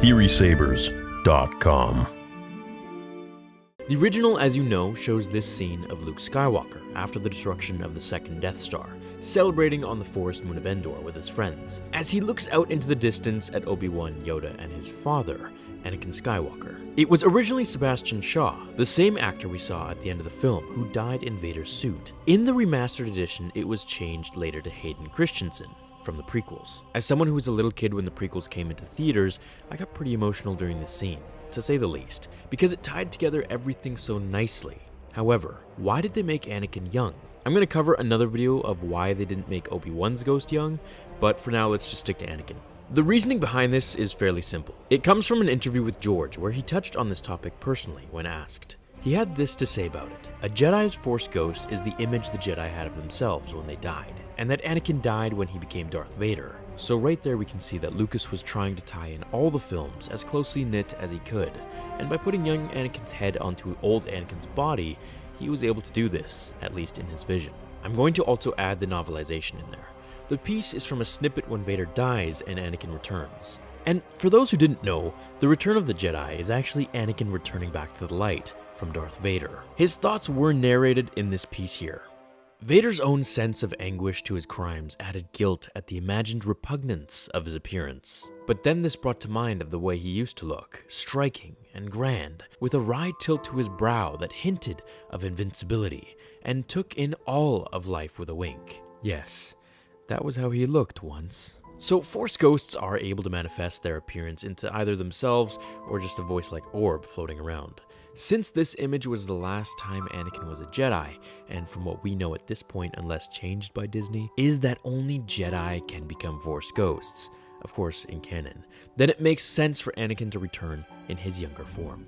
TheorySabers.com. The original, as you know, shows this scene of Luke Skywalker after the destruction of the second Death Star, celebrating on the forest moon of Endor with his friends, as he looks out into the distance at Obi-Wan, Yoda, and his father, Anakin Skywalker. It was originally Sebastian Shaw, the same actor we saw at the end of the film, who died in Vader's suit. In the remastered edition, it was changed later to Hayden Christensen from the prequels. As someone who was a little kid when the prequels came into theaters, I got pretty emotional during this scene, to say the least, because it tied together everything so nicely. However, why did they make Anakin young? I'm going to cover another video of why they didn't make Obi-Wan's ghost young, but for now let's just stick to Anakin. The reasoning behind this is fairly simple. It comes from an interview with George where he touched on this topic personally when asked. He had this to say about it. A Jedi's Force ghost is the image the Jedi had of themselves when they died, and that Anakin died when he became Darth Vader. So right there we can see that Lucas was trying to tie in all the films as closely knit as he could, and by putting young Anakin's head onto old Anakin's body, he was able to do this, at least in his vision. I'm going to also add the novelization in there. The piece is from a snippet when Vader dies and Anakin returns. And for those who didn't know, the Return of the Jedi is actually Anakin returning back to the light from Darth Vader. His thoughts were narrated in this piece here. Vader's own sense of anguish to his crimes added guilt at the imagined repugnance of his appearance. But then this brought to mind of the way he used to look, striking and grand, with a wry tilt to his brow that hinted of invincibility, and took in all of life with a wink. Yes, that was how he looked once. So Force ghosts are able to manifest their appearance into either themselves or just a voice-like orb floating around. Since this image was the last time Anakin was a Jedi, and from what we know at this point, unless changed by Disney, is that only Jedi can become Force ghosts, of course in canon, then it makes sense for Anakin to return in his younger form.